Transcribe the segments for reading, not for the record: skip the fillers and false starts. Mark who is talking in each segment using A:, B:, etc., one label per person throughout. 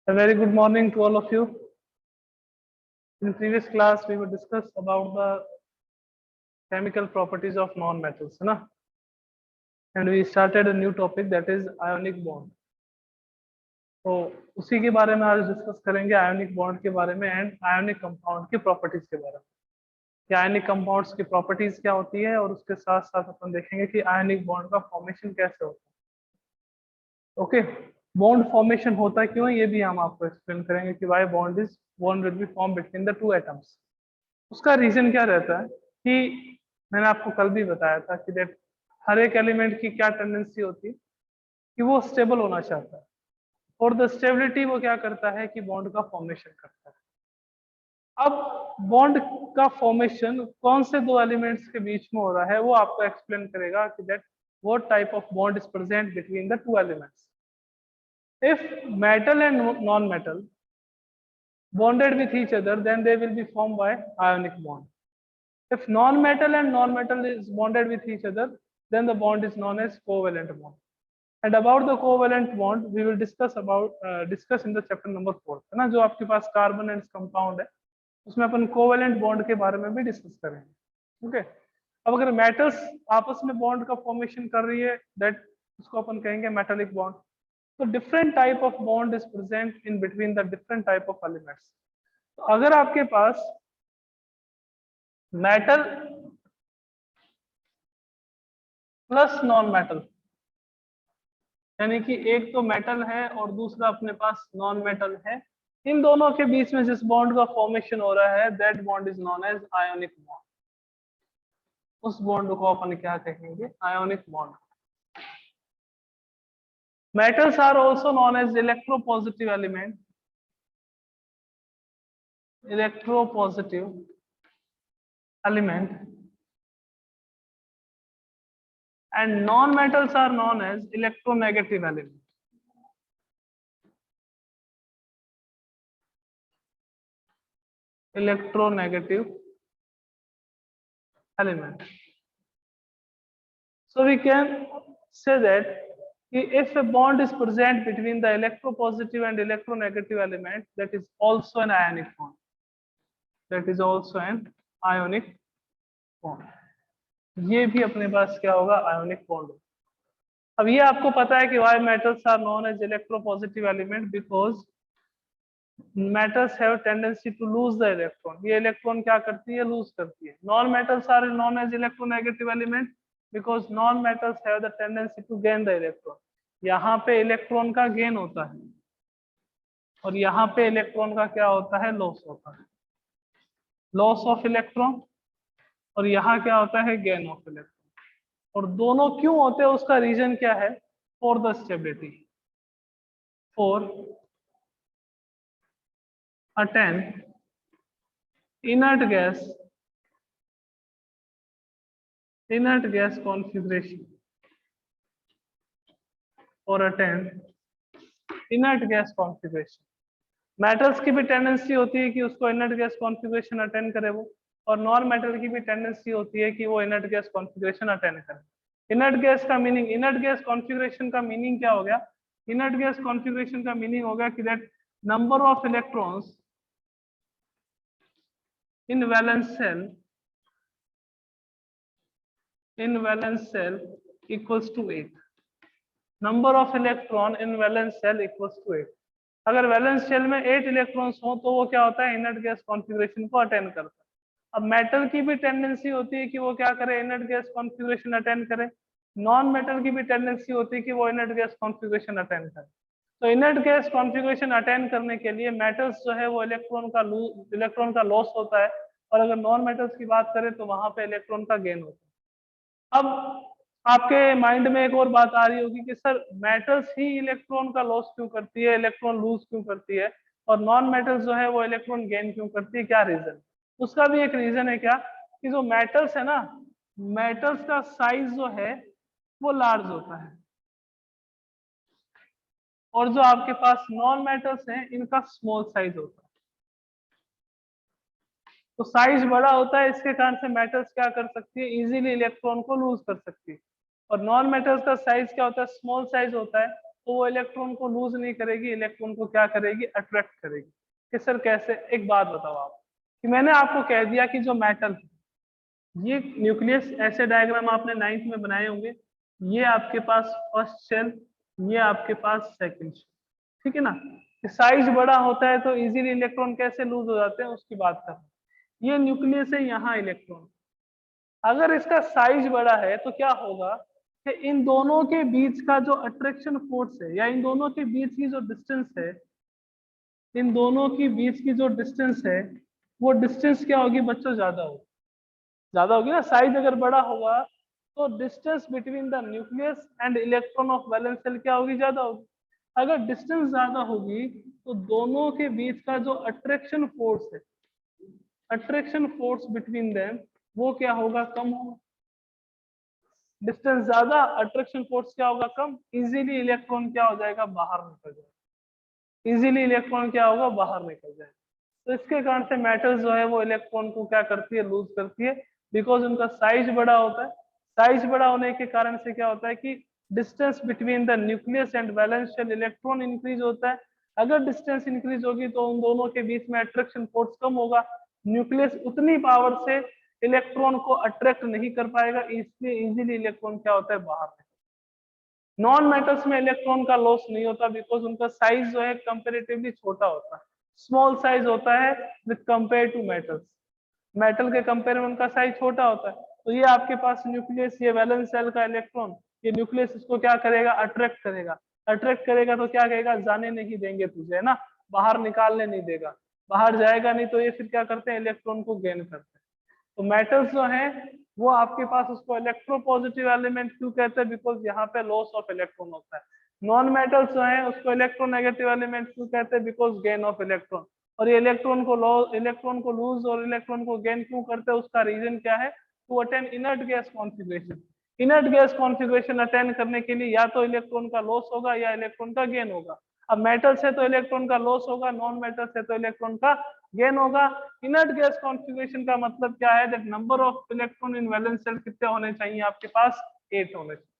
A: A very good morning to all of you. In previous class, we will discuss about the chemical properties of non-metals, है ना? And we started a new topic that is ionic bond. तो उसी के बारे में आज discuss करेंगे, ionic bond के बारे में एंड आयोनिक कंपाउंड की प्रॉपर्टीज के बारे में कि आयोनिक कंपाउंड्स की प्रॉपर्टीज क्या होती है और उसके साथ साथ अपन देखेंगे कि आयोनिक बॉन्ड का फॉर्मेशन कैसे होता है। ओके, बॉन्ड फॉर्मेशन होता क्यों है ये भी हम आपको एक्सप्लेन करेंगे कि why bond will be form between the two atoms. उसका रीजन क्या रहता है कि मैंने आपको कल भी बताया था कि दैट हर एक एलिमेंट की क्या टेंडेंसी होती है कि वो स्टेबल होना चाहता है और द स्टेबिलिटी वो क्या करता है कि बॉन्ड का फॉर्मेशन करता है। अब बॉन्ड का फॉर्मेशन कौन से दो एलिमेंट्स के बीच में हो रहा है वो आपको एक्सप्लेन करेगा कि that what type of bond is present between the two elements. If metal and non-metal bonded with each other, then they will be formed by ionic bond. If non-metal and non-metal is bonded with each other, then the bond is known as covalent bond. And about the covalent bond, we will discuss in the chapter number 4, है ना? जो आपके पास carbon and compound है उसमें अपन covalent bond के बारे में भी डिस्कस करेंगे। ओके, अब अगर मेटल्स आपस में बॉन्ड का फॉर्मेशन कर रही है दैट उसको अपन कहेंगे मेटालिक बॉन्ड। तो different type of bond is present in between the different type of elements. तो अगर आपके पास मेटल प्लस नॉन मेटल यानी कि एक तो मेटल है और दूसरा अपने पास नॉन मेटल है, इन दोनों के बीच में जिस बॉन्ड का फॉर्मेशन हो रहा है that bond is known as ionic bond. उस बॉन्ड को अपन क्या कहेंगे? Ionic bond. Metals are also known as electropositive element. Electropositive element. And non-metals are known as electronegative element. Electronegative element. So we can say that if a bond is present between the electropositive and electronegative element, that is also an ionic bond. That is also an ionic bond. ये भी अपने पास क्या होगा? Ionic bond. अब ये आपको पता है कि why metals are known as electropositive element, because metals have tendency to lose the electron. ये इलेक्ट्रॉन क्या करती है? लूज करती है। Non metals are known as electronegative element because non metals have the tendency to gain the electron. यहाँ पे electron का gain होता है और यहाँ पे इलेक्ट्रॉन का क्या होता है? लॉस होता है, लॉस ऑफ इलेक्ट्रॉन। और यहाँ क्या होता है? Gain of electron. और दोनों क्यों होते हैं उसका रीजन क्या है? For the stability, for attain inert gas configuration or attain inert gas configuration. Metals की भी टेंडेंसी होती है कि उसको इनर्ट गैस कॉन्फ़िगरेशन अटेंड करे वो, और नॉन मेटल की भी टेंडेंसी होती है कि वो इनर्ट गैस कॉन्फ़िगरेशन अटेंड करे। इनर्ट गैस का मीनिंग, इनर्ट गैस कॉन्फ़िगरेशन का मीनिंग क्या हो गया? इनर्ट गैस कॉन्फ़िगरेशन का मीनिंग हो गया कि that number of electrons in valence cell equals to 8. Number of electron in valence cell equals to 8. अगर वैलेंस शेल में 8 इलेक्ट्रॉन्स हो तो वो क्या होता है? इनर्ट गैस कॉन्फ़िगरेशन को अटेंड करता है। अब मेटल की भी टेंडेंसी होती है कि वो क्या करे? इनर्ट गैस कॉन्फ़िगरेशन अटेंड करे। नॉन मेटल की भी टेंडेंसी होती है कि वो इनर्ट गैस कॉन्फ़िगरेशन अटेंड करे। तो इनर्ट गैस कॉन्फ़िगरेशन अटेंड करने के लिए मेटल्स जो है वो इलेक्ट्रॉन का लॉस होता है, और अगर नॉन मेटल्स की बात करें तो वहां पे इलेक्ट्रॉन का गेन होता है। अब आपके माइंड में एक और बात आ रही होगी कि सर मेटल्स ही इलेक्ट्रॉन का लॉस क्यों करती है, इलेक्ट्रॉन लूज क्यों करती है, और नॉन मेटल्स जो है वो इलेक्ट्रॉन गेन क्यों करती है? क्या रीजन? उसका भी एक रीजन है क्या कि जो मेटल्स है ना, मेटल्स का साइज जो है वो लार्ज होता है, और जो आपके पास नॉन मेटल्स हैं इनका स्मॉल साइज होता है। तो साइज बड़ा होता है, इसके कारण से मेटल्स क्या कर सकती है? इजीली इलेक्ट्रॉन को लूज कर सकती है। और नॉन मेटल्स का साइज क्या होता है? स्मॉल साइज होता है, तो वो इलेक्ट्रॉन को लूज नहीं करेगी, इलेक्ट्रॉन को क्या करेगी, अट्रैक्ट करेगी। कि सर कैसे, एक बात बताओ आप, कि मैंने आपको कह दिया कि जो मेटल है, ये न्यूक्लियस ऐसे डायग्राम आपने 9th में बनाए होंगे, ये आपके पास फर्स्ट शेल, ये आपके पास सेकंड शेल, ठीक है ना। साइज बड़ा होता है तो इजीली इलेक्ट्रॉन कैसे लूज हो जाते हैं उसकी बात कर रहे हैं। ये न्यूक्लियस है, यहाँ इलेक्ट्रॉन, अगर इसका साइज बड़ा है तो क्या होगा कि इन दोनों के बीच का जो अट्रैक्शन फोर्स है, या इन दोनों के बीच की जो डिस्टेंस है, इन दोनों की बीच की जो डिस्टेंस है, वो डिस्टेंस क्या होगी बच्चों, ज्यादा होगी ना। साइज अगर बड़ा होगा तो distance between the nucleus and electron of valence shell क्या होगी, ज्यादा होगी। अगर डिस्टेंस ज्यादा होगी तो दोनों के बीच का जो अट्रैक्शन फोर्स है, अट्रैक्शन फोर्स बिटवीन देम, वो क्या होगा, कम होगा। डिस्टेंस ज्यादा, अट्रैक्शन फोर्स क्या होगा, कम, इजीली इलेक्ट्रॉन क्या हो जाएगा, बाहर निकल जाएगा। इजीली इलेक्ट्रॉन क्या होगा, बाहर निकल जाएगा। तो इसके कारण से मेटल्स जो है वो इलेक्ट्रॉन को क्या करती है, लूज करती है, बिकॉज उनका साइज बड़ा होता है। साइज बड़ा होने के कारण से क्या होता है कि distance between the nucleus and valence shell electron increase होता है। अगर डिस्टेंस इंक्रीज होगी तो उन दोनों के बीच में अट्रैक्शन फोर्स कम होगा, न्यूक्लियस उतनी पावर से इलेक्ट्रॉन को अट्रैक्ट नहीं कर पाएगा, इसलिए इजीली इलेक्ट्रॉन क्या होता है, बाहर। नॉन मेटल्स में इलेक्ट्रॉन का लॉस नहीं होता, बिकॉज उनका साइज जो है कंपेरेटिवली छोटा होता है, स्मॉल साइज होता है with compare to metals. Metal के कंपेयर में उनका साइज छोटा होता है। तो ये आपके पास न्यूक्लियस, ये वैलेंस शेल का इलेक्ट्रॉन, ये न्यूक्लियस इसको क्या करेगा, अट्रैक्ट करेगा। अट्रैक्ट करेगा तो क्या कहेगा, जाने नहीं देंगे तुझे, है ना, बाहर निकालने नहीं देगा, बाहर जाएगा नहीं, तो ये फिर क्या करते हैं, इलेक्ट्रॉन को गेन करते हैं। तो मेटल्स जो हैं वो आपके पास उसको इलेक्ट्रोपॉजिटिव एलिमेंट क्यों कहते हैं, बिकॉज यहाँ पे लॉस ऑफ इलेक्ट्रॉन होता है। नॉन मेटल्स जो है उसको इलेक्ट्रोनेगेटिव एलिमेंट क्यों कहते हैं, बिकॉज गेन ऑफ इलेक्ट्रॉन। और ये इलेक्ट्रॉन को लूज और इलेक्ट्रॉन को गेन क्यों करते हैं, उसका रीजन क्या है, to attain inert gas configuration. Inert gas configuration attain करने के लिए या तो इलेक्ट्रॉन का लॉस होगा या इलेक्ट्रॉन का गेन होगा। अब मेटल से तो इलेक्ट्रॉन का लॉस होगा, नॉन मेटल से तो इलेक्ट्रॉन का गेन होगा। इनर्ट गैस कॉन्फिगरेशन का मतलब क्या है, that number of electron in valence shell कितने होने चाहिए आपके पास, 8 होने चाहिए।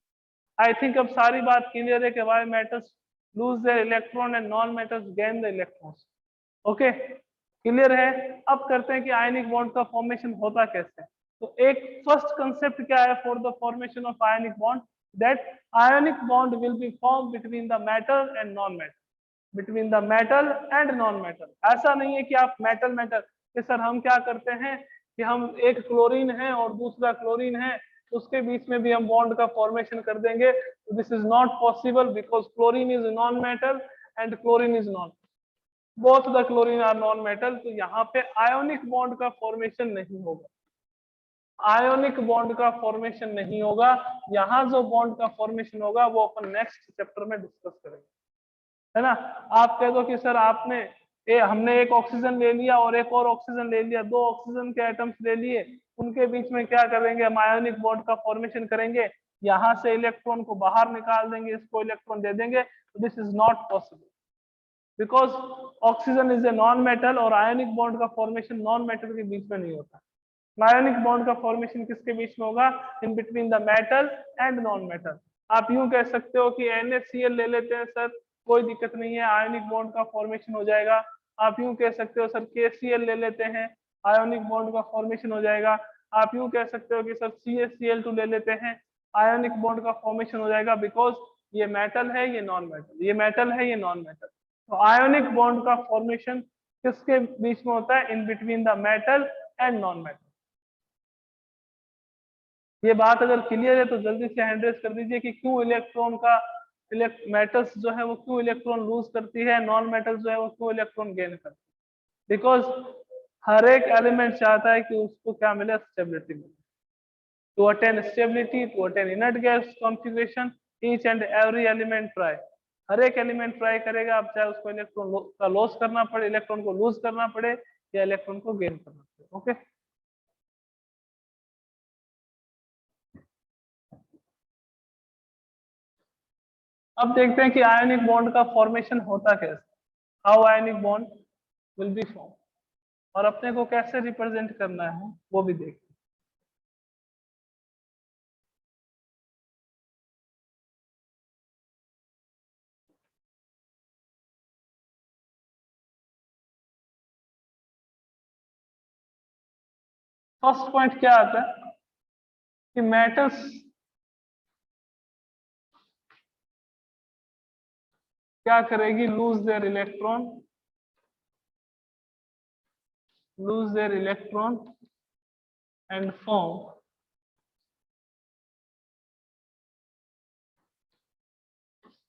A: आई थिंक अब सारी बात क्लियर है कि why metals loose their electron and non metals gain the electrons. Okay, clear है। अब करते हैं कि आयनिक बॉन्ड का फॉर्मेशन होता कैसे है। तो एक फर्स्ट कंसेप्ट क्या है for the formation of ionic bond, that ionic bond will be form between the metal and non metal, between the metal and non metal. ऐसा नहीं है कि आप मेटल मेटल कि सर हम क्या करते हैं कि हम एक क्लोरीन है और दूसरा क्लोरीन है, उसके बीच में भी हम बॉन्ड का फॉर्मेशन कर देंगे। This is not possible, because chlorine is non metal and chlorine is non, both the chlorine are non metal. तो यहाँ पे आयोनिक बॉन्ड का फॉर्मेशन नहीं होगा, आयोनिक बॉन्ड का फॉर्मेशन नहीं होगा। यहाँ जो बॉन्ड का फॉर्मेशन होगा वो अपन नेक्स्ट चैप्टर में डिस्कस करेंगे, है ना। आप कह दो कि सर हमने एक ऑक्सीजन ले लिया और एक और ऑक्सीजन ले लिया, 2 ऑक्सीजन के एटम्स ले लिए, उनके बीच में क्या करेंगे, हम आयोनिक बॉन्ड का फॉर्मेशन करेंगे, यहाँ से इलेक्ट्रॉन को बाहर निकाल देंगे, इसको इलेक्ट्रॉन दे देंगे। This is not possible, because oxygen is a non metal और आयोनिक बॉन्ड का फॉर्मेशन नॉन मेटल के बीच में नहीं होता। आयोनिक बॉन्ड का फॉर्मेशन किसके बीच में होगा, in between the metal and non metal. आप यूं कह सकते हो कि NaCl ले लेते हैं सर, कोई दिक्कत नहीं है, आयोनिक बॉन्ड का फॉर्मेशन हो जाएगा। आप यूं कह सकते हो सर KCl ले लेते हैं, आयोनिक बॉन्ड का फॉर्मेशन हो जाएगा। आप यूं कह सकते हो कि सर CaCl2 ले लेते हैं, आयोनिक बॉन्ड का फॉर्मेशन हो जाएगा, बिकॉज ये मेटल है, ये नॉन मेटल, ये मेटल है, ये नॉन मेटल। तो आयोनिक बॉन्ड का फॉर्मेशन किसके बीच में होता है, in between the metal and non metal. ये बात अगर क्लियर है तो जल्दी से हैंड रेज कर दीजिए कि क्यों इलेक्ट्रॉन का मेटल्स जो है वो क्यों इलेक्ट्रॉन लूज करती है, नॉन मेटल्स जो है वो क्यों इलेक्ट्रॉन गेन करती है। बिकॉज हर एक एलिमेंट चाहता है कि उसको क्या मिले, स्टेबिलिटी मिले। To attain stability, to attain inert gas configuration, each and every element try, हर एक एलिमेंट ट्राई करेगा, अब चाहे उसको इलेक्ट्रॉन का लॉस करना पड़े, इलेक्ट्रॉन को लूज करना पड़े या इलेक्ट्रॉन को गेन करना पड़े। ओके, अब देखते हैं कि आयनिक बॉन्ड का फॉर्मेशन होता कैसे, how ionic bond will be form, और अपने को कैसे रिप्रेजेंट करना है वो भी देखते हैं। फर्स्ट पॉइंट क्या आता है कि मेटल्स क्या करेगी, loose their electron and form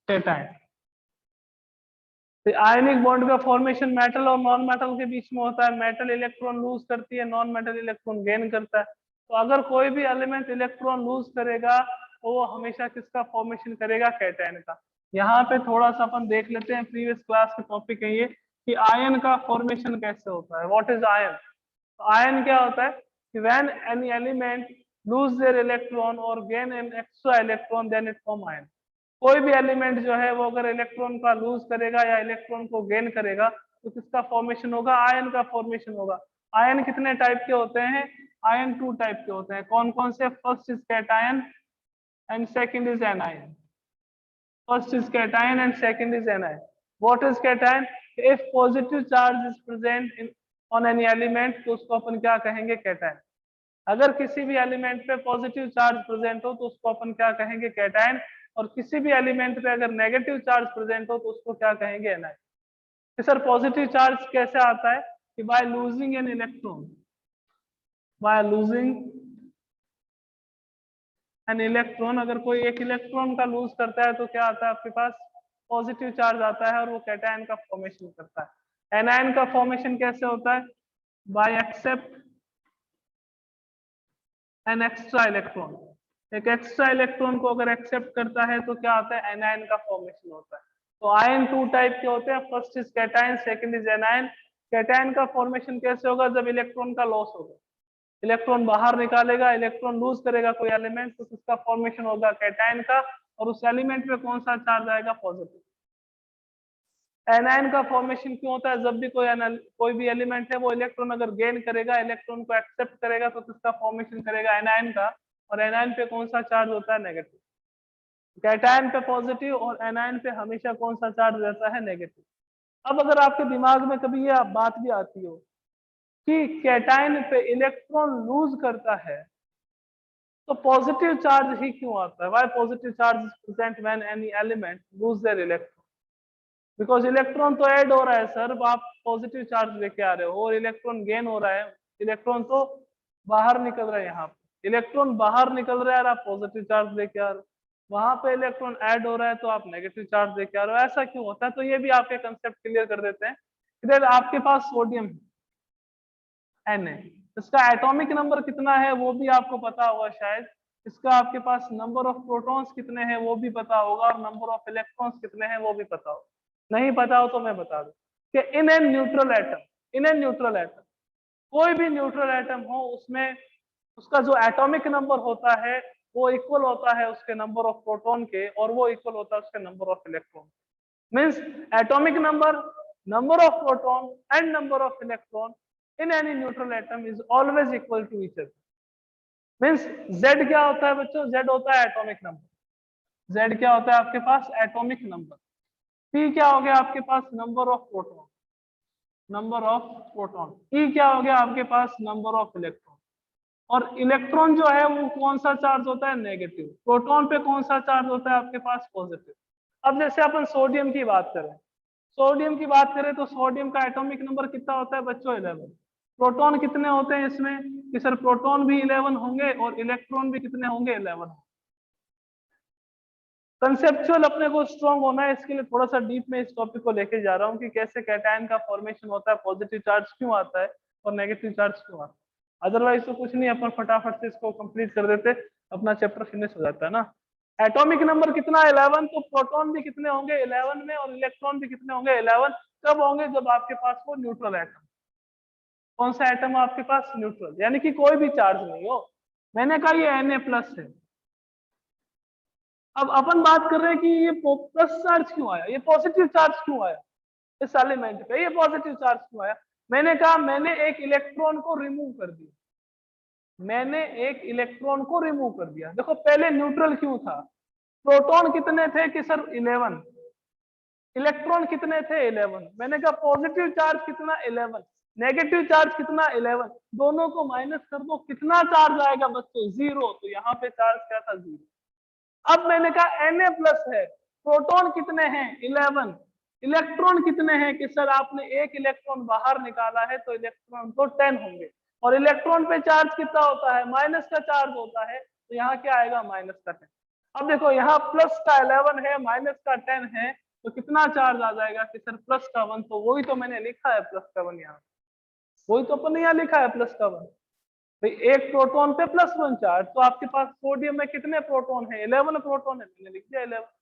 A: cation. Ionic bond का फॉर्मेशन मेटल और नॉन मेटल के बीच में होता है। मेटल इलेक्ट्रॉन लूज करती है, नॉन मेटल इलेक्ट्रॉन गेन करता है। तो अगर कोई भी एलिमेंट इलेक्ट्रॉन लूज करेगा तो वो हमेशा किसका फॉर्मेशन करेगा, कैटायन का। यहाँ पे थोड़ा सा अपन देख लेते हैं, प्रीवियस क्लास के टॉपिक है ये कि आयन का फॉर्मेशन कैसे होता है। What is ion? आयन क्या होता है कि when any element lose their electron और gain an extra electron then it form ion. कोई भी एलिमेंट जो है वो अगर इलेक्ट्रॉन का लूज करेगा या इलेक्ट्रॉन को गेन करेगा तो किसका फॉर्मेशन होगा, आयन का फॉर्मेशन होगा। आयन कितने टाइप के होते हैं? आयन 2 टाइप के होते हैं। कौन कौन से? First is cation and second is anion. First is cation and second is anion. What is cation? If positive charge is present in on any element तो उसको अपन क्या कहेंगे, कैटायन। अगर किसी भी एलिमेंट पे पॉजिटिव चार्ज प्रेजेंट हो तो उसको अपन क्या कहेंगे, कैटायन। और किसी भी एलिमेंट पे अगर नेगेटिव चार्ज प्रेजेंट हो तो उसको क्या कहेंगे, एनायन। तो सर पॉजिटिव चार्ज कैसे आता है कि by losing an electron, by losing an electron, अगर कोई एक इलेक्ट्रॉन का लूज करता है तो क्या आता है आपके पास, पॉजिटिव चार्ज आता है और वो कैटायन का फॉर्मेशन करता है। एनायन का फॉर्मेशन कैसे होता है? By accept an extra electron. एक एक्स्ट्रा इलेक्ट्रॉन को अगर एक्सेप्ट करता है तो क्या आता है, एनायन का फॉर्मेशन होता है। तो आयन 2 टाइप के होते हैं। First is cation, second is anion. Cation का फॉर्मेशन कैसे होगा? जब इलेक्ट्रॉन का लॉस होगा, इलेक्ट्रॉन बाहर निकालेगा, इलेक्ट्रॉन लूज करेगा कोई एलिमेंट तो उसका फॉर्मेशन होगा कैटायन का। और उस एलिमेंट पे कौन सा चार्ज आएगा, पॉजिटिव। एनायन का फॉर्मेशन क्यों होता है? जब भी कोई भी एलिमेंट है वो इलेक्ट्रॉन अगर गेन करेगा, इलेक्ट्रॉन को एक्सेप्ट करेगा तो किसका फॉर्मेशन करेगा, एनायन का। और एनायन पे कौन सा चार्ज होता है, नेगेटिव। कैटायन पे पॉजिटिव और एनायन पे हमेशा कौन सा चार्ज रहता है, नेगेटिव। अब अगर आपके दिमाग में कभी ये बात भी आती हो कि कैटायन पे इलेक्ट्रॉन लूज करता है तो पॉजिटिव चार्ज ही क्यों आता है? Why positive charge is present when any element lose their electron? Because electron तो ऐड हो रहा है सर, आप पॉजिटिव चार्ज लेके आ रहे हो और इलेक्ट्रॉन गेन हो रहा है। इलेक्ट्रॉन तो बाहर निकल रहा है, यहाँ पे इलेक्ट्रॉन बाहर निकल रहा है और आप पॉजिटिव चार्ज लेके आ रहे हो। वहां पे इलेक्ट्रॉन ऐड हो रहा है तो आप नेगेटिव चार्ज लेके आ रहे हो। ऐसा क्यों होता है? तो ये भी आपके कंसेप्ट क्लियर कर देते हैं। इधर आपके पास सोडियम Na, इसका एटॉमिक नंबर कितना है वो भी आपको पता होगा शायद। इसका आपके पास नंबर ऑफ प्रोटॉन्स कितने हैं वो भी पता होगा और नंबर ऑफ इलेक्ट्रॉन्स कितने हैं वो भी पता होगा। नहीं पता हो तो मैं बता दूं कि इन एन न्यूट्रल एटम, कोई भी न्यूट्रल एटम हो उसमें उसका जो एटॉमिक नंबर होता है वो इक्वल होता है उसके नंबर ऑफ प्रोटॉन के, और वो इक्वल होता है उसके number of electron. Means atomic number of proton and number of electron in any neutral atom is always equal to each other. Means Z क्या होता है बच्चों? Z होता है एटॉमिक नंबर। Z क्या होता है आपके पास? Atomic number. P क्या हो गया आपके पास? नंबर ऑफ प्रोटॉन, E क्या हो गया आपके पास? Number of electron. और इलेक्ट्रॉन जो है वो कौन सा चार्ज होता है? नेगेटिव। प्रोटॉन पे कौन सा चार्ज होता है आपके पास? पॉजिटिव। अब जैसे अपन सोडियम की बात करें तो सोडियम का एटॉमिक नंबर कितना होता है बच्चों? 11। प्रोटॉन कितने होते हैं इसमें कि सर प्रोटॉन भी 11 होंगे और इलेक्ट्रॉन भी कितने होंगे? 11। कंसेप्चुअल अपने को स्ट्रॉन्ग होना है, इसके लिए थोड़ा सा डीप में इस टॉपिक को लेके जा रहा हूँ कि कैसे कैटायन का फॉर्मेशन होता है, पॉजिटिव चार्ज क्यों आता है और नेगेटिव चार्ज क्यों आता है। अदरवाइज तो कुछ नहीं, अपन फटाफट से इसको कंप्लीट कर देते, अपना चैप्टर फिनिश हो जाता है ना। एटॉमिक नंबर कितना? 11। तो प्रोटॉन भी कितने होंगे? 11 में, और इलेक्ट्रॉन भी कितने होंगे? 11। कब होंगे? जब आपके पास वो न्यूट्रल एटम। कौन सा एटम है आपके पास? न्यूट्रल, यानी कि कोई भी चार्ज नहीं हो। मैंने कहा ये Na+ है। अब अपन बात कर रहे हैं कि ये प्लस चार्ज क्यों आया, ये पॉजिटिव चार्ज क्यों आया इस एलिमेंट पे, ये पॉजिटिव चार्ज क्यों आया? मैंने कहा मैंने एक इलेक्ट्रॉन को रिमूव कर दिया, देखो पहले न्यूट्रल क्यों था? प्रोटॉन कितने थे कि सर? 11। इलेक्ट्रॉन कितने थे? 11। मैंने कहा पॉजिटिव चार्ज कितना? 11। नेगेटिव चार्ज कितना 11, दोनों को माइनस कर दो, कितना चार्ज आएगा बच्चों 0, तो यहाँ पे चार्ज क्या था 0। अब मैंने कहा Na प्लस है, प्रोटॉन कितने हैं 11, इलेक्ट्रॉन कितने हैं कि सर आपने एक इलेक्ट्रॉन बाहर निकाला है तो इलेक्ट्रॉन तो 10 होंगे, और इलेक्ट्रॉन पे चार्ज कितना होता है माइनस का चार्ज होता है, तो यहाँ क्या आएगा माइनस का 10। अब देखो यहाँ प्लस का 11 है माइनस का 10 है, तो कितना चार्ज आ जाएगा कि सर प्लस का 1, तो वही तो मैंने लिखा है प्लस का 1 यहाँ, वही तो अपन ने यहाँ लिखा है प्लस का 1। भाई एक प्रोटॉन पे प्लस 1 चार्ज, तो आपके पास सोडियम में कितने प्रोटॉन है 11 प्रोटॉन है, मैंने लिख दिया 11।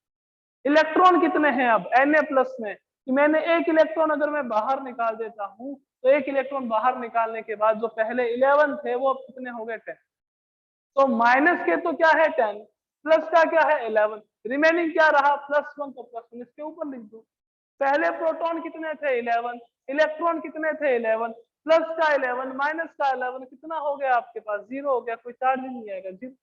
A: इलेक्ट्रॉन कितने हैं अब Na प्लस में, कि मैंने एक इलेक्ट्रॉन अगर मैं बाहर निकाल देता हूं, तो एक इलेक्ट्रॉन बाहर निकालने के बाद जो पहले 11 थे वो अब कितने हो गए 10, तो माइनस के तो क्या है 10, प्लस का क्या है 11, रिमेनिंग क्या रहा प्लस 1, तो प्लस 1 इसके ऊपर लिख दो। पहले प्रोटॉन कितने थे 11, इलेक्ट्रॉन कितने थे 11, प्लस का 11 माइनस का 11 कितना हो गया आपके पास 0 हो गया, कोई चार्ज ही नहीं आएगा 0।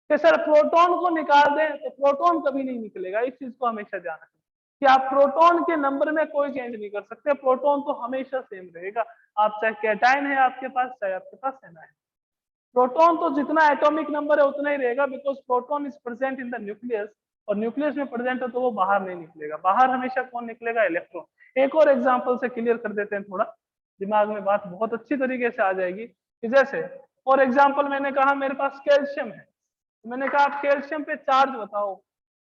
A: कि सर प्रोटॉन को निकाल दें तो प्रोटॉन कभी नहीं निकलेगा, इस चीज को हमेशा ध्यान रखें कि आप प्रोटॉन के नंबर में कोई चेंज नहीं कर सकते, प्रोटॉन तो हमेशा सेम रहेगा, आप चाहे कैटायन है आपके पास चाहे आपके पास एनायन। प्रोटॉन तो जितना एटॉमिक नंबर है उतना ही रहेगा, because proton is present in the nucleus, और न्यूक्लियस में प्रेजेंट है तो वो बाहर नहीं निकलेगा, बाहर हमेशा कौन निकलेगा इलेक्ट्रॉन। एक और एग्जांपल से क्लियर कर देते हैं, थोड़ा दिमाग में बात बहुत अच्छी तरीके से आ जाएगी कि जैसे फॉर एग्जांपल मैंने कहा मेरे पास कैल्शियम है, मैंने कहा आप कैल्शियम पे चार्ज बताओ,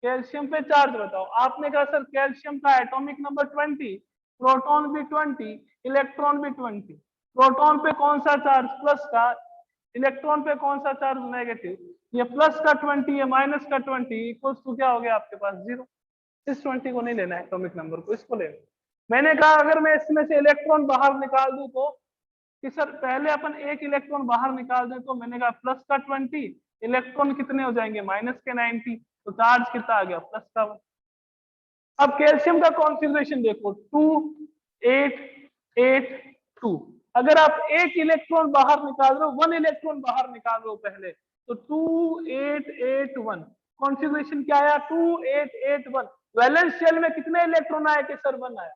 A: कैल्शियम पे चार्ज बताओ, आपने कहा सर कैल्शियम का एटॉमिक नंबर 20, प्रोटॉन भी 20, इलेक्ट्रॉन भी 20, प्रोटॉन पे कौन सा चार्ज प्लस का, इलेक्ट्रॉन पे कौन सा चार्ज नेगेटिव, ये प्लस का 20 ये माइनस का 20 इक्वल्स टू क्या हो गया आपके पास 0। इस 20 को नहीं लेना है एटॉमिक नंबर को, इसको लेना। मैंने कहा अगर मैं इसमें से इलेक्ट्रॉन बाहर निकाल दूं तो, कि सर पहले अपन एक इलेक्ट्रॉन बाहर निकाल दें, तो मैंने कहा प्लस का 20, इलेक्ट्रॉन कितने हो जाएंगे माइनस के 90, तो चार्ज कितना आ गया प्लस का 1। अब कैल्शियम का कॉन्फ़िगरेशन देखो 2 8 8 2, अगर आप एक इलेक्ट्रॉन बाहर निकाल रहे हो, 1 इलेक्ट्रॉन बाहर निकाल रहे हो पहले, तो 2 8 8 1 कॉन्फ़िगरेशन क्या आया 2 8 8 1। वैलेंस शेल में कितने इलेक्ट्रॉन आए कि सर 1 आया,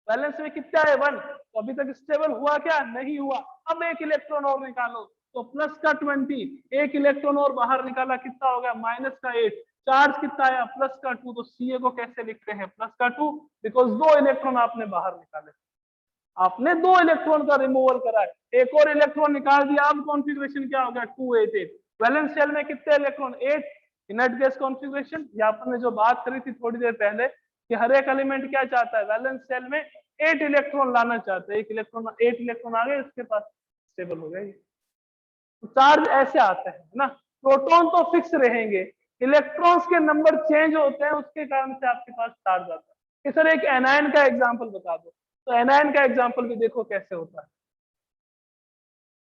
A: बैलेंस में कितना है 1, तो अभी तक स्टेबल हुआ क्या नहीं हुआ। अब एक इलेक्ट्रॉन और निकालो, तो प्लस का 20, एक इलेक्ट्रॉन और बाहर निकाला कितना हो गया माइनस का 8, चार्ज कितना आया प्लस का 2, तो Ca को कैसे लिखते हैं प्लस का 2, बिकॉज 2 इलेक्ट्रॉन आपने बाहर निकाले, आपने 2 इलेक्ट्रॉन का रिमूवल करा है, एक और इलेक्ट्रॉन निकाल दिया, अब कॉन्फ़िगरेशन क्या हो गया 2 8 8। वैलेंस शेल में कितने इलेक्ट्रॉन 8, इनर्ट गैस कॉन्फ़िगरेशन, या अपन ने जो बात करी थी थोड़ी देर पहले कि हर एक एलिमेंट क्या चाहता है वैलेंस शेल में 8 इलेक्ट्रॉन लाना चाहते हैं, 8 इलेक्ट्रॉन आ गए उसके पास स्टेबल हो गया। तो चार्ज ऐसे आता है ना, प्रोटॉन तो फिक्स रहेंगे, इलेक्ट्रॉन्स के नंबर चेंज होते हैं, उसके कारण से आपके पास चार्ज आता है। कि सर एक एनायन का एग्जांपल बता दो, तो एनायन का एग्जांपल भी देखो कैसे होता है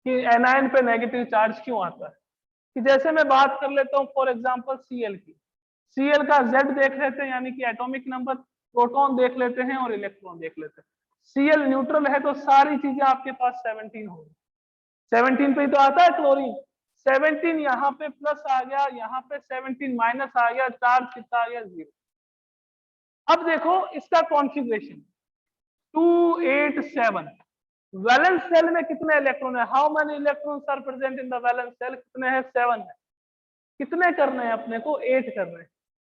A: कि एनायन पे नेगेटिव चार्ज क्यों आता है। कि जैसे मैं बात कर लेता हूँ फॉर एग्जांपल Cl की, Cl का Z देख लेते हैं यानी कि एटॉमिक नंबर, प्रोटॉन देख लेते हैं और इलेक्ट्रॉन देख लेते हैं। Cl न्यूट्रल है तो सारी चीजें आपके पास 17 होगी, 17 पे ही तो आता है क्लोरीन, 17 यहाँ पे प्लस आ गया, यहाँ पे 17 माइनस आ गया, चार्ज कितना आ गया 0। अब देखो इसका कॉन्फ़िगरेशन 2 8 7, वैलेंस सेल में कितने इलेक्ट्रॉन है, how many electrons are present in the valence shell, कितने हैं 7 है, कितने करने हैं अपने को 8 करने हैं।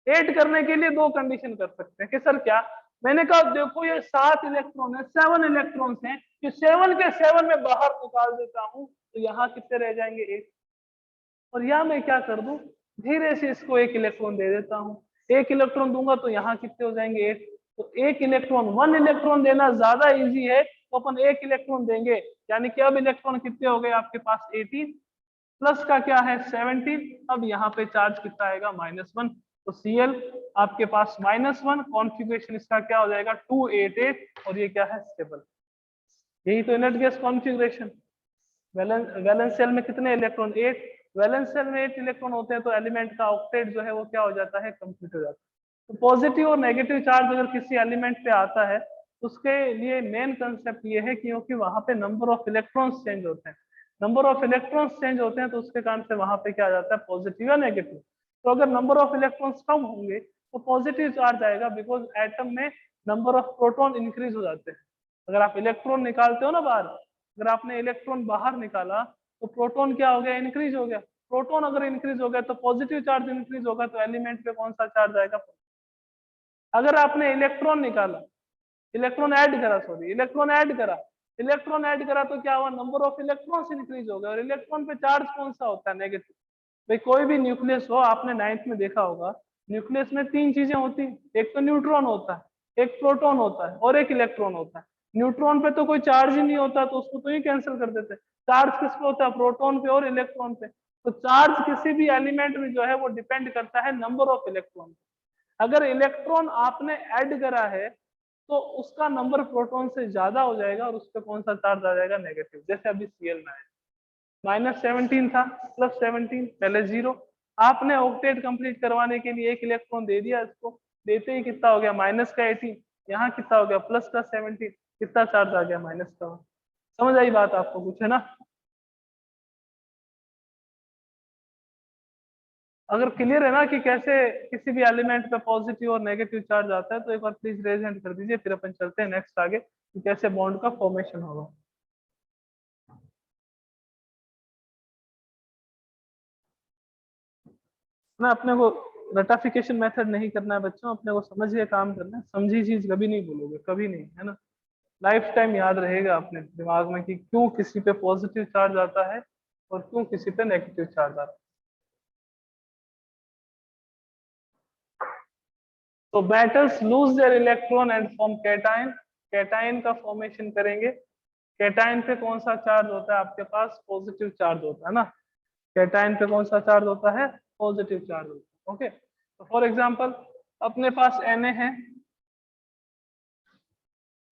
A: 8 करने के लिए 2 कंडीशन कर सकते हैं कि सर क्या, मैंने कहा देखो ये 7 इलेक्ट्रॉन है, 7 इलेक्ट्रॉन्स हैं, कि 7 के 7 में बाहर निकाल देता हूं तो यहाँ कितने रह जाएंगे 8, और यहाँ मैं क्या कर दूं धीरे से इसको 1 इलेक्ट्रॉन दे देता हूँ, 1 इलेक्ट्रॉन दूंगा तो यहाँ कितने हो जाएंगे 8, तो 1 इलेक्ट्रॉन 1 इलेक्ट्रॉन देना ज्यादा इजी है, तो अपन 1 इलेक्ट्रॉन देंगे, यानी कि अब इलेक्ट्रॉन कितने हो गए आपके पास 18, प्लस का क्या है 17, अब यहाँ पे चार्ज कितना आएगा -1, तो Cl आपके पास -1, कॉन्फ़िगरेशन इसका क्या हो जाएगा 288, और ये क्या है स्टेबल। यही तो inert gas configuration. Valence shell में कितने इलेक्ट्रॉन 8, वैलेंस शेल में 8 इलेक्ट्रॉन होते हैं तो एलिमेंट का ऑक्टेट जो है वो क्या हो जाता है कंप्लीट हो जाता है। तो पॉजिटिव और नेगेटिव चार्ज अगर किसी एलिमेंट पे आता है उसके लिए मेन कंसेप्ट ये है क्योंकि वहां पे नंबर ऑफ इलेक्ट्रॉन्स चेंज होते हैं, नंबर ऑफ इलेक्ट्रॉन्स चेंज होते हैं तो उसके कारण से वहां पे क्या आ जाता है पॉजिटिव या नेगेटिव। तो अगर नंबर ऑफ इलेक्ट्रॉन्स कम होंगे तो पॉजिटिव चार्ज आएगा, बिकॉज एटम में नंबर ऑफ प्रोटॉन इंक्रीज हो जाते हैं, अगर आप इलेक्ट्रॉन निकालते हो ना बाहर, अगर आपने इलेक्ट्रॉन बाहर निकाला तो प्रोटॉन क्या हो गया, इंक्रीज हो गया। प्रोटॉन अगर इंक्रीज हो गया तो पॉजिटिव चार्ज इंक्रीज होगा, तो एलिमेंट पे कौन सा चार्ज आएगा। अगर आपने इलेक्ट्रॉन निकाला, इलेक्ट्रॉन ऐड करा, सॉरी इलेक्ट्रॉन ऐड करा, इलेक्ट्रॉन ऐड करा तो क्या हुआ, नंबर ऑफ इलेक्ट्रॉन्स इंक्रीज हो गए। और इलेक्ट्रॉन पे चार्ज कौन सा होता है, नेगेटिव। भाई कोई भी न्यूक्लियस हो, आपने 9th में देखा होगा, न्यूक्लियस में 3 चीजें होती है, एक तो न्यूट्रॉन होता है, एक प्रोटॉन होता है और एक इलेक्ट्रॉन होता है। न्यूट्रॉन पे तो कोई चार्ज ही नहीं होता, तो उसको तो ही कैंसिल कर देते। चार्ज किस पे होता है, प्रोटॉन पे और इलेक्ट्रॉन पे। तो चार्ज किसी भी एलिमेंट में जो है वो डिपेंड करता है नंबर ऑफ इलेक्ट्रॉन। अगर इलेक्ट्रॉन आपने ऐड करा है तो उसका नंबर प्रोटॉन से ज्यादा हो जाएगा और उस पर कौन सा चार्ज आ जाएगा, नेगेटिव। जैसे अभी Cl में है, -17 था, +17, पहले 0। आपने ऑक्टेट कंप्लीट करवाने के लिए एक इलेक्ट्रॉन दे दिया, इसको देते ही कितना हो गया, -18। यहाँ कितना हो गया, +17, कितना चार्ज आ गया, माइनस का। समझ आई बात आपको कुछ, है ना। अगर क्लियर है ना कि कैसे किसी भी एलिमेंट पे पॉजिटिव और नेगेटिव चार्ज आता है, तो एक बार प्लीज रेज हैंड कर दीजिए, फिर अपन चलते हैं नेक्स्ट आगे कि कैसे बॉन्ड का फॉर्मेशन होगा। ना अपने को रटाफिकेशन मेथड नहीं करना है बच्चों, अपने को समझ के काम करना है। समझी चीज कभी नहीं भूलोगे, कभी नहीं, है ना। लाइफ टाइम याद रहेगा अपने दिमाग में कि क्यों किसी पे पॉजिटिव चार्ज आता है और क्यों किसी पे नेगेटिव चार्ज आता है। तो metals loose their electron and form cation. Cation का फॉर्मेशन करेंगे। कैटायन पे कौन सा चार्ज होता है आपके पास, पॉजिटिव चार्ज होता है ना। कैटायन पे कौन सा चार्ज होता है, पॉजिटिव चार्ज होता है। ओके, तो फॉर एग्जांपल अपने पास Na है,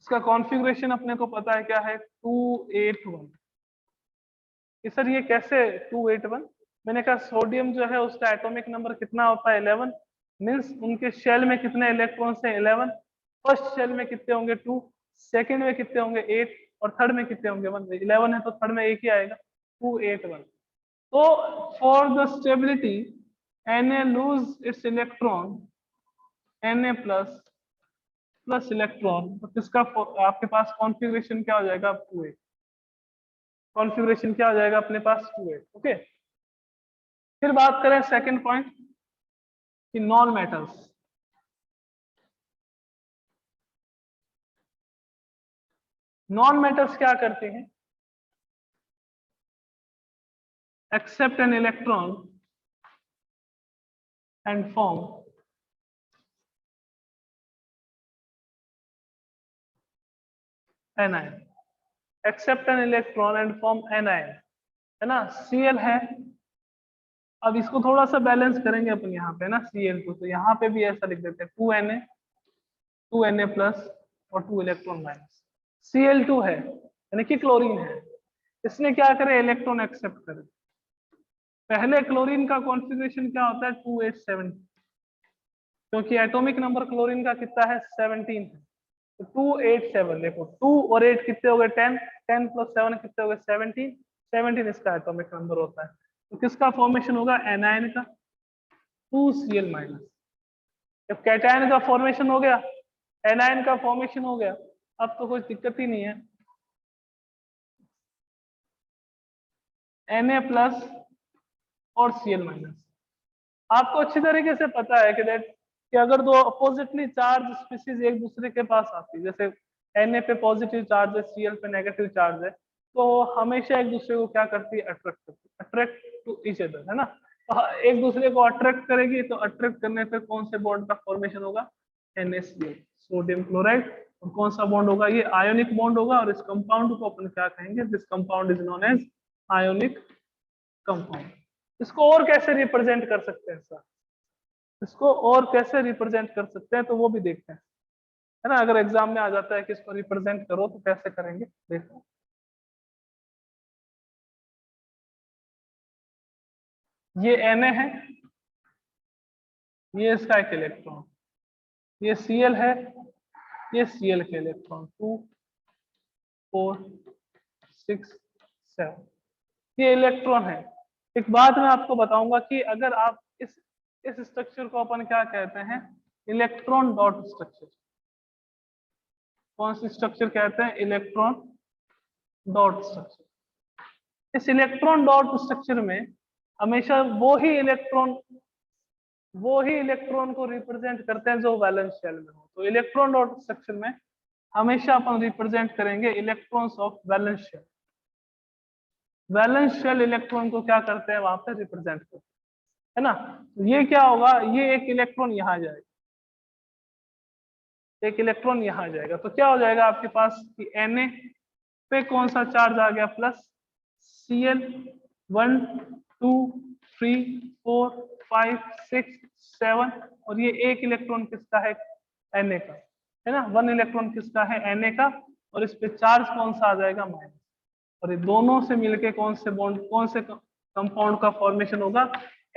A: इसका कॉन्फ़िगरेशन अपने को पता है क्या है, 281। सर ये कैसे 281, मैंने कहा सोडियम जो है उसका एटॉमिक नंबर कितना होता है, 11। मींस उनके शेल में कितने इलेक्ट्रॉन्स हैं, 11। फर्स्ट शेल में कितने होंगे, 2। सेकंड में कितने होंगे, 8। और थर्ड में कितने होंगे, 1। 11 है तो थर्ड में एक ही आएगा, 281। तो for the stability Na lose its electron, Na plus electron, तो किसका आपके पास कॉन्फ़िगरेशन क्या हो जाएगा, 2 8। कॉन्फ़िगरेशन क्या हो जाएगा अपने पास, 2 8। ओके, फिर बात करें सेकंड पॉइंट कि नॉन मेटल्स। नॉन मेटल्स क्या करते हैं, accept an electron and form anion. Accept an electron and form anion, है ना। Cl है, अब इसको थोड़ा सा बैलेंस करेंगे अपन यहाँ पे ना, Cl2, तो यहाँ पे भी ऐसा लिख देते हैं 2Na प्लस और 2 इलेक्ट्रॉन माइनस। Cl2 है यानी कि क्लोरीन है, इसने क्या करे, इलेक्ट्रॉन एक्सेप्ट करे। पहले क्लोरीन का कॉन्फ़िगरेशन क्या होता है, 287, क्योंकि एटॉमिक नंबर क्लोरीन का कितना है, 17 है। तो 287, देखो 2 और 8 कितने हो गए, 10। 10 + 7 कितने हो गए, 17। 17 इसका एटॉमिक नंबर होता है। तो किसका फॉर्मेशन होगा, एनायन का, 2Cl-। जब कैटायन का फॉर्मेशन हो गया, एनायन का फॉर्मेशन हो गया, अब तो कोई दिक्कत ही नहीं है। Na+ और Cl-। आपको अच्छी तरीके से पता है कि अगर दो अपोजिटली चार्ज स्पीशीज एक दूसरे के पास आती है, जैसे Na पे पॉजिटिव चार्ज है, Cl पे नेगेटिव चार्ज है, तो हमेशा एक दूसरे को क्या करती है, अट्रैक्ट करती है, अट्रैक्ट टू ईच अदर, है ना। तो एक दूसरे को अट्रैक्ट करेगी, तो अट्रैक्ट करने पे कौन से बॉन्ड का फॉर्मेशन होगा, NaCl, सोडियम क्लोराइड। और कौन सा बॉन्ड होगा, ये आयोनिक बॉन्ड होगा। और इस कंपाउंड को अपन क्या कहेंगे, this compound is known as ionic compound. इसको और कैसे रिप्रेजेंट कर सकते हैं सर, इसको और कैसे रिप्रेजेंट कर सकते हैं, तो वो भी देखते हैं, है ना। अगर एग्जाम में आ जाता है कि इसको रिप्रेजेंट करो तो कैसे करेंगे, देखो। ये Na है, ये इसका एक इलेक्ट्रॉन, ये Cl है, ये Cl के इलेक्ट्रॉन, 2 4 6 7, ये इलेक्ट्रॉन है। एक बात मैं आपको बताऊंगा कि अगर आप इस स्ट्रक्चर को अपन क्या कहते हैं, इलेक्ट्रॉन डॉट स्ट्रक्चर। कौन सी स्ट्रक्चर कहते हैं? Electron dot structure. इस इलेक्ट्रॉन डॉट स्ट्रक्चर में हमेशा वो ही इलेक्ट्रॉन को रिप्रेजेंट करते हैं जो वैलेंस शेल में हो। तो इलेक्ट्रॉन डॉट स्ट्रक्चर में हमेशा अपन रिप्रेजेंट करेंगे electrons of valence shell. Valence shell electron को क्या करते हैं? वहां पे रिप्रेजेंट करते हैं, है ना। तो ये क्या होगा? ये एक इलेक्ट्रॉन यहाँ जाएगा, एक इलेक्ट्रॉन यहाँ जाएगा, तो क्या हो जाएगा आपके पास कि Na पे कौन सा चार्ज आ गया? प्लस। Cl 1 2 3 4 5 6 7, और ये एक इलेक्ट्रॉन किसका है? Na का, है ना। 1 इलेक्ट्रॉन किसका है? Na का, और इस पे चार्ज कौन सा आ जाएगा? माइनस। और ये दोनों से मिलके कौन से बॉन्ड, कौन से कंपाउंड का फॉर्मेशन होगा?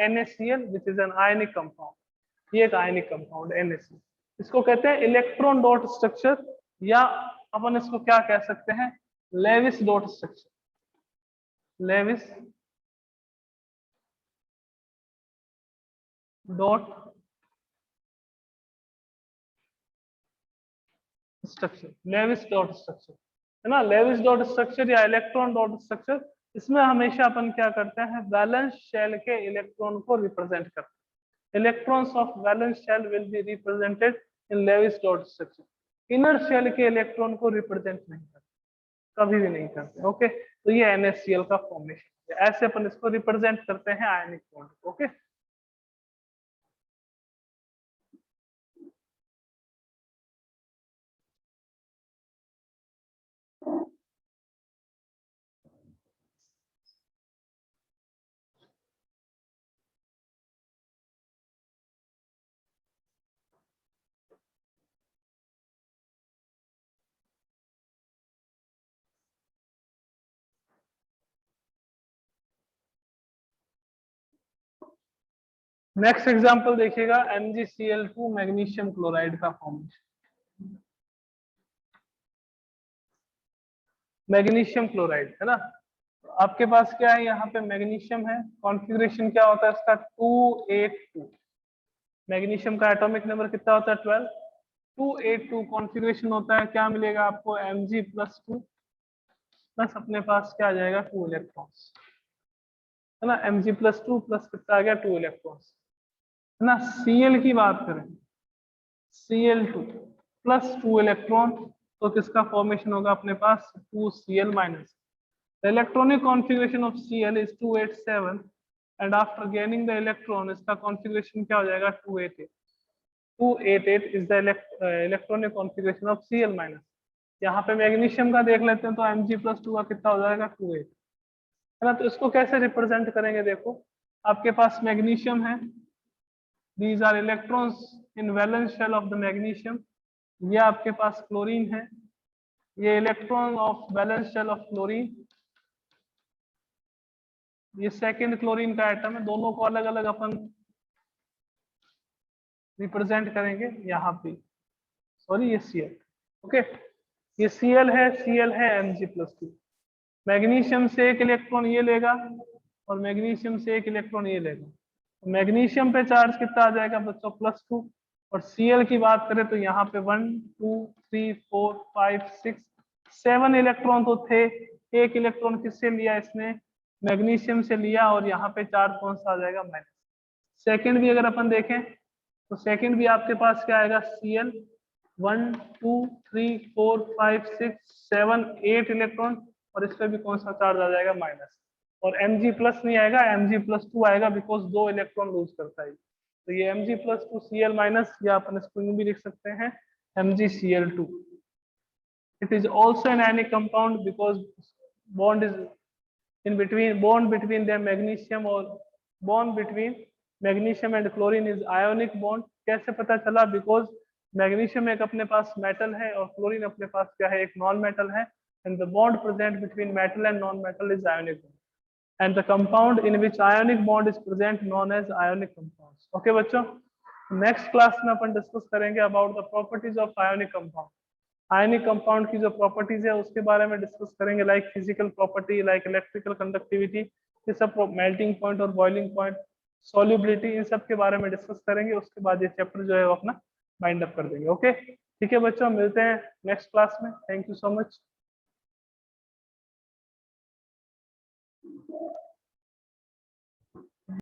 A: NaCl, which is an ionic compound. ये एक आयनिक कंपाउंड NaCl। इसको कहते हैं इलेक्ट्रॉन डॉट स्ट्रक्चर, या अपन इसको क्या कह सकते हैं? Lewis dot structure. Lewis dot structure, Lewis dot structure, है ना। लेविस डॉट स्ट्रक्चर या इलेक्ट्रॉन डॉट स्ट्रक्चर, इसमें हमेशा अपन क्या करते हैं? वैलेंस शेल के इलेक्ट्रॉन को रिप्रेजेंट करते हैं। Electrons of valence shell will be represented in Lewis dot structure. Inner shell के इलेक्ट्रॉन को रिप्रेजेंट नहीं करते, कभी भी नहीं करते। ओके, तो ये NaCl का फॉर्मेशन है। ऐसे अपन इसको रिप्रेजेंट करते हैं ionic bond. Okay, next example देखिएगा, MgCl2 मैग्नीशियम क्लोराइड का फॉर्मेशन। मैग्नीशियम क्लोराइड, है ना। आपके पास क्या है? यहाँ पे मैग्नीशियम है, कॉन्फ़िगरेशन क्या होता है इसका? 282। मैग्नीशियम का एटॉमिक नंबर कितना होता है? 12। 282 कॉन्फ़िगरेशन होता है। क्या मिलेगा आपको? Mg+2 प्लस अपने पास क्या आ जाएगा? 2 इलेक्ट्रॉन्स, है ना। Mg+2 प्लस कितना आ गया? 2 इलेक्ट्रॉन्स, है ना। Cl की बात करें, Cl2 प्लस 2 इलेक्ट्रॉन, तो किसका फॉर्मेशन होगा अपने पास? 2Cl minus. The electronic configuration of Cl is 287, and after gaining the electron, इसका configuration क्या हो जाएगा? 288। 288 is the electronic configuration of Cl minus। यहाँ पे मैग्नीशियम का देख लेते हैं, तो Mg+2 का कितना हो जाएगा? 28, है ना। तो इसको कैसे रिप्रेजेंट करेंगे? देखो, आपके पास मैग्नीशियम है, these are electrons in valence shell of the magnesium। ये आपके पास क्लोरीन है, ये electron of valence shell of chlorine, ये सेकंड क्लोरीन का एटम है। दोनों को अलग अलग अपन रिप्रेजेंट करेंगे यहाँ पे। सॉरी, ये Cl, ओके, ये Cl है Mg+2। मैग्नीशियम से एक इलेक्ट्रॉन ये लेगा, और मैग्नीशियम से एक इलेक्ट्रॉन ये लेगा। तो मैग्नीशियम पे चार्ज कितना आ जाएगा बच्चों? +2। और Cl की बात करें तो यहाँ पे 1 2 3 4 5 6 7 इलेक्ट्रॉन तो थे। एक इलेक्ट्रॉन किससे लिया इसने? मैग्नीशियम से लिया, और यहाँ पे चार्ज कौन सा आ जाएगा? माइनस। सेकंड भी अगर अपन देखें तो सेकंड भी आपके पास क्या आएगा? Cl 1 2 3 4 5 6 7 8 इलेक्ट्रॉन, और इस पे भी कौन सा चार्ज आ जाएगा? माइनस। और Mg+ नहीं आएगा, Mg+2 आएगा, बिकॉज 2 इलेक्ट्रॉन लूज करता है। तो ये Mg+2 Cl माइनस, या अपन इसको भी लिख सकते हैं MgCl2। It is also an ionic compound because bond is in between, bond between them magnesium, और bond between magnesium and chlorine is ionic bond। कैसे पता चला? Because magnesium एक अपने पास मेटल है, और क्लोरीन अपने पास क्या है? एक नॉन मेटल है, and the bond present between metal and non metal is ionic bond, and the compound in which ionic bond is present known as ionic compounds। okay बच्चों, नेक्स्ट क्लास में अपन discuss करेंगे about the properties of ionic compound. Ionic compound की जो properties है उसके बारे में discuss करेंगे, like physical property, like electrical conductivity, ये सब, मेल्टिंग पॉइंट और बॉइलिंग पॉइंट, सॉल्युबिलिटी, इन सब के बारे में डिस्कस करेंगे। उसके बाद ये चैप्टर जो है वो अपना बाइंड अप कर देंगे। ओके ठीक है बच्चों, मिलते हैं नेक्स्ट क्लास में। Thank you so much.